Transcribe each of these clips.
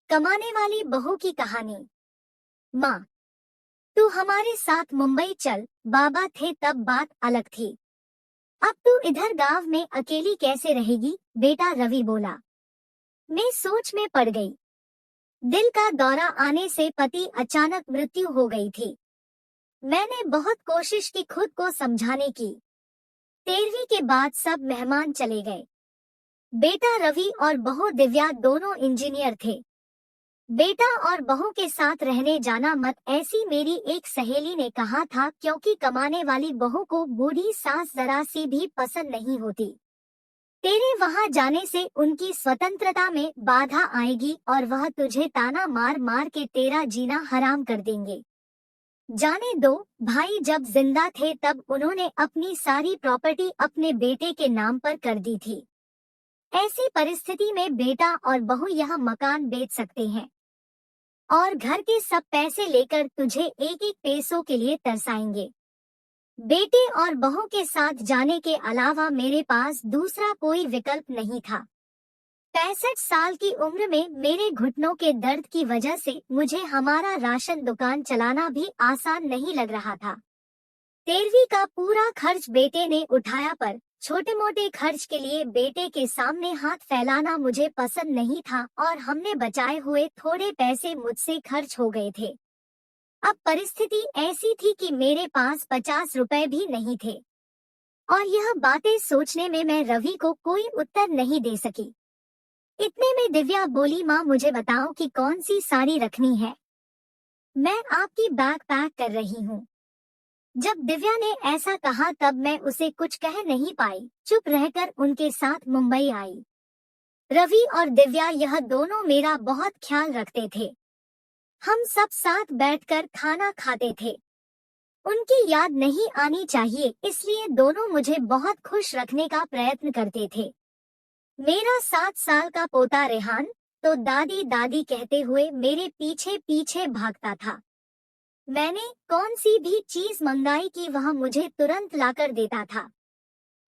कमाने वाली बहू की कहानी। माँ, तू हमारे साथ मुंबई चल। बाबा थे तब बात अलग थी। अब तू इधर गांव में अकेली कैसे रहेगी? बेटा रवि बोला। मैं सोच में पड़ गई। दिल का दौरा आने से पति अचानक मृत्यु हो गई थी। मैंने बहुत कोशिश की खुद को समझाने की। 13वीं के बाद सब मेहमान चले गए। बेटा रवि और बहू दिव्या दोनों इंजीनियर थे। बेटा और बहू के साथ रहने जाना मत, ऐसी मेरी एक सहेली ने कहा था, क्योंकि कमाने वाली बहू को बूढ़ी सास जरा सी भी पसंद नहीं होती। तेरे वहां जाने से उनकी स्वतंत्रता में बाधा आएगी और वह तुझे ताना मार मार के तेरा जीना हराम कर देंगे। जाने दो, भाई जब जिंदा थे तब उन्होंने अपनी सारी प्रॉपर्टी अपने बेटे के नाम पर कर दी थी। ऐसी परिस्थिति में बेटा और बहू यह मकान बेच सकते हैं और घर के सब पैसे लेकर तुझे एक एक पैसों के लिए तरसाएंगे। बेटे और बहू के साथ जाने के अलावा मेरे पास दूसरा कोई विकल्प नहीं था। 65 साल की उम्र में मेरे घुटनों के दर्द की वजह से मुझे हमारा राशन दुकान चलाना भी आसान नहीं लग रहा था। 13वीं का पूरा खर्च बेटे ने उठाया, पर छोटे मोटे खर्च के लिए बेटे के सामने हाथ फैलाना मुझे पसंद नहीं था और हमने बचाए हुए थोड़े पैसे मुझसे खर्च हो गए थे। अब परिस्थिति ऐसी थी कि मेरे पास 50 रुपए भी नहीं थे और यह बातें सोचने में मैं रवि को कोई उत्तर नहीं दे सकी। इतने में दिव्या बोली, माँ मुझे बताओ कि कौन सी साड़ी रखनी है। मैं आपकी बैग पैक कर रही हूँ। जब दिव्या ने ऐसा कहा तब मैं उसे कुछ कह नहीं पाई, चुप रहकर उनके साथ मुंबई आई। रवि और दिव्या यह दोनों मेरा बहुत ख्याल रखते थे। हम सब साथ बैठकर खाना खाते थे। उनकी याद नहीं आनी चाहिए, इसलिए दोनों मुझे बहुत खुश रखने का प्रयत्न करते थे। मेरा 7 साल का पोता रेहान तो दादी दादी कहते हुए मेरे पीछे पीछे भागता था। मैंने कौन सी भी चीज मंगाई कि वह मुझे तुरंत लाकर देता था।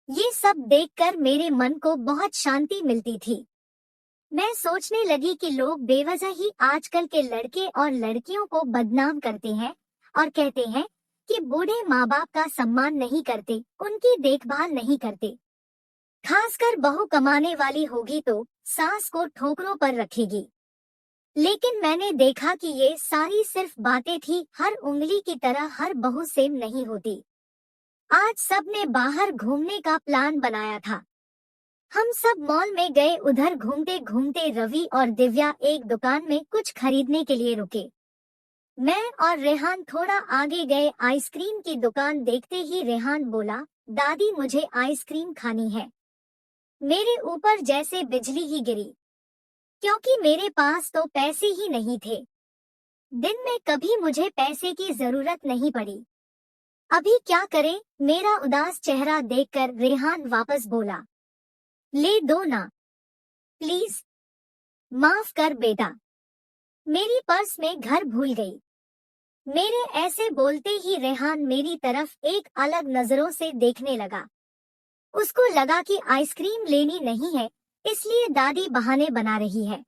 ये सब देखकर मेरे मन को बहुत शांति मिलती थी। मैं सोचने लगी कि लोग बेवजह ही आजकल के लड़के और लड़कियों को बदनाम करते हैं और कहते हैं कि बूढ़े माँ बाप का सम्मान नहीं करते, उनकी देखभाल नहीं करते। खासकर बहू कमाने वाली होगी तो सास को ठोकरों पर रखेगी। लेकिन मैंने देखा कि ये सारी सिर्फ बातें थी। हर उंगली की तरह हर बहू सेम नहीं होती। आज सबने बाहर घूमने का प्लान बनाया था। हम सब मॉल में गए। उधर घूमते घूमते रवि और दिव्या एक दुकान में कुछ खरीदने के लिए रुके। मैं और रेहान थोड़ा आगे गए। आइसक्रीम की दुकान देखते ही रेहान बोला, दादी मुझे आइसक्रीम खानी है। मेरे ऊपर जैसे बिजली ही गिरी, क्योंकि मेरे पास तो पैसे ही नहीं थे। दिन में कभी मुझे पैसे की जरूरत नहीं पड़ी। अभी क्या करें? मेरा उदास चेहरा देखकर रेहान वापस बोला, ले दो ना प्लीज। माफ कर बेटा, मेरी पर्स में घर भूल गई। मेरे ऐसे बोलते ही रेहान मेरी तरफ एक अलग नजरों से देखने लगा। उसको लगा कि आइसक्रीम लेनी नहीं है, इसलिए दादी बहाने बना रही है।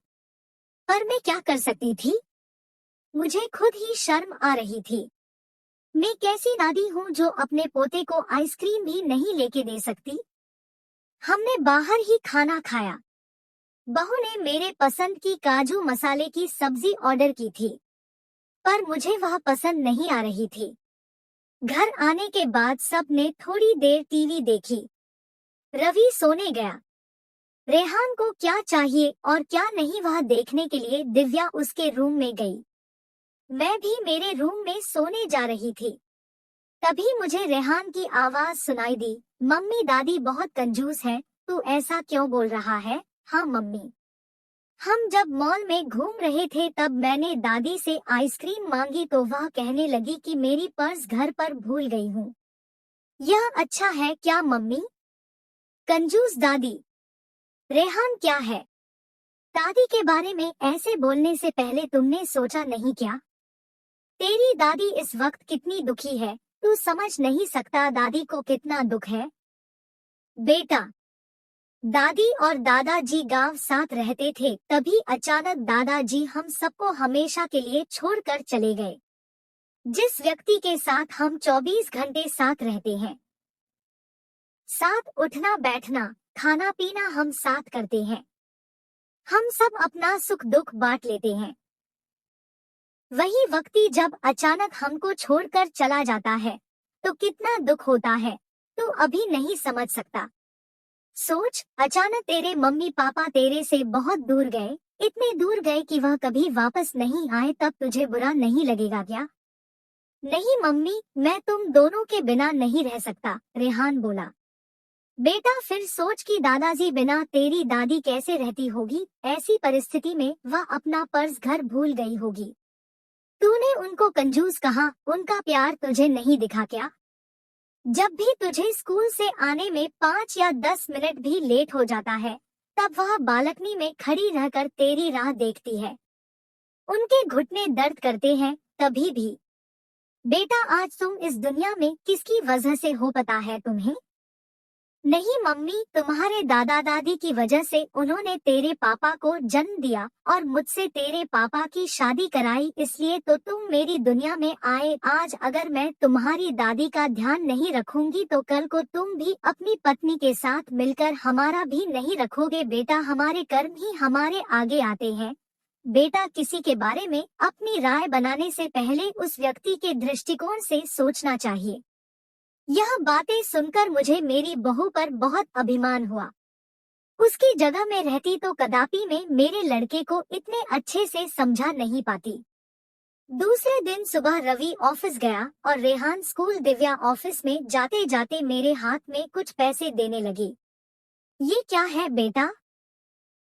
पर मैं क्या कर सकती थी? मुझे खुद ही शर्म आ रही थी। मैं कैसी दादी हूँ जो अपने पोते को आइसक्रीम भी नहीं लेके दे सकती। हमने बाहर ही खाना खाया। बहू ने मेरे पसंद की काजू मसाले की सब्जी ऑर्डर की थी, पर मुझे वह पसंद नहीं आ रही थी। घर आने के बाद सब ने थोड़ी देर टीवी देखी। रवि सोने गया। रेहान को क्या चाहिए और क्या नहीं वह देखने के लिए दिव्या उसके रूम में गई। मैं भी मेरे रूम में सोने जा रही थी। तभी मुझे रेहान की आवाज सुनाई दी, मम्मी दादी बहुत कंजूस है, तू ऐसा क्यों बोल रहा है? हाँ मम्मी, हम जब मॉल में घूम रहे थे तब मैंने दादी से आइसक्रीम मांगी तो वह कहने लगी कि मेरी पर्स घर पर भूल गई हूँ। यह अच्छा है क्या मम्मी? कंजूस दादी। रेहान क्या है? दादी के बारे में ऐसे बोलने से पहले तुमने सोचा नहीं क्या? तेरी दादी इस वक्त कितनी दुखी है, तू समझ नहीं सकता दादी को कितना दुख है। बेटा, दादी और दादाजी गांव साथ रहते थे, तभी अचानक दादाजी हम सबको हमेशा के लिए छोड़कर चले गए। जिस व्यक्ति के साथ हम 24 घंटे साथ रहते हैं, साथ उठना बैठना खाना पीना हम साथ करते हैं, हम सब अपना सुख दुख बांट लेते हैं, वही व्यक्ति जब अचानक हमको छोड़कर चला जाता है तो कितना दुख होता है, तू अभी नहीं समझ सकता। सोच, अचानक तेरे मम्मी पापा तेरे से बहुत दूर गए, इतने दूर गए कि वह कभी वापस नहीं आए, तब तुझे बुरा नहीं लगेगा क्या? नहीं मम्मी, मैं तुम दोनों के बिना नहीं रह सकता, रेहान बोला। बेटा फिर सोच कि दादाजी बिना तेरी दादी कैसे रहती होगी, ऐसी परिस्थिति में वह अपना पर्स घर भूल गई होगी। तूने उनको कंजूस कहा, उनका प्यार तुझे नहीं दिखा क्या? जब भी तुझे स्कूल से आने में 5 या 10 मिनट भी लेट हो जाता है, तब वह बालकनी में खड़ी रहकर तेरी राह देखती है। उनके घुटने दर्द करते हैं तभी भी। बेटा आज तुम इस दुनिया में किसकी वजह से हो पता है तुम्हें? नहीं मम्मी, तुम्हारे दादा दादी की वजह से। उन्होंने तेरे पापा को जन्म दिया और मुझसे तेरे पापा की शादी कराई, इसलिए तो तुम मेरी दुनिया में आए। आज अगर मैं तुम्हारी दादी का ध्यान नहीं रखूंगी तो कल को तुम भी अपनी पत्नी के साथ मिलकर हमारा भी नहीं रखोगे। बेटा हमारे कर्म ही हमारे आगे आते हैं। बेटा किसी के बारे में अपनी राय बनाने से पहले उस व्यक्ति के दृष्टिकोण से सोचना चाहिए। यह बातें सुनकर मुझे मेरी बहू पर बहुत अभिमान हुआ। उसकी जगह में रहती तो कदापि मैं मेरे लड़के को इतने अच्छे से समझा नहीं पाती। दूसरे दिन सुबह रवि ऑफिस गया और रेहान स्कूल। दिव्या ऑफिस में जाते जाते मेरे हाथ में कुछ पैसे देने लगी। ये क्या है बेटा?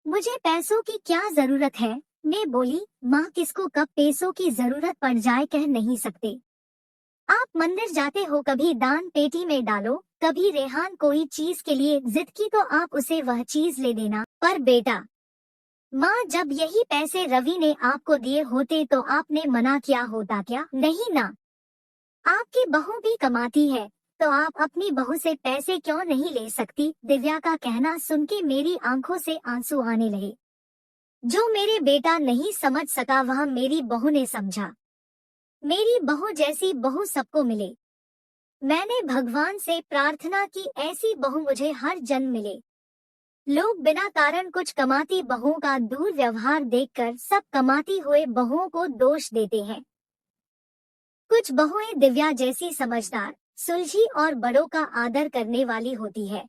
मुझे पैसों की क्या जरूरत है? मैं बोली, माँ किसको कब पैसों की जरूरत पड़ जाए कह नहीं सकते। आप मंदिर जाते हो, कभी दान पेटी में डालो, कभी रेहान कोई चीज के लिए जिद की तो आप उसे वह चीज ले देना। पर बेटा, माँ जब यही पैसे रवि ने आपको दिए होते तो आपने मना किया होता क्या? नहीं ना, आपकी बहू भी कमाती है तो आप अपनी बहू से पैसे क्यों नहीं ले सकती? दिव्या का कहना सुन के मेरी आंखों से आंसू आने लगे। जो मेरे बेटा नहीं समझ सका वह मेरी बहू ने समझा। मेरी बहू जैसी बहू सबको मिले। मैंने भगवान से प्रार्थना की ऐसी बहू मुझे हर जन्म मिले। लोग बिना कारण कुछ कमाती बहुओं का दुर्व्यवहार देखकर सब कमाती हुए बहुओं को दोष देते हैं। कुछ बहुएं दिव्या जैसी समझदार, सुलझी और बड़ों का आदर करने वाली होती है।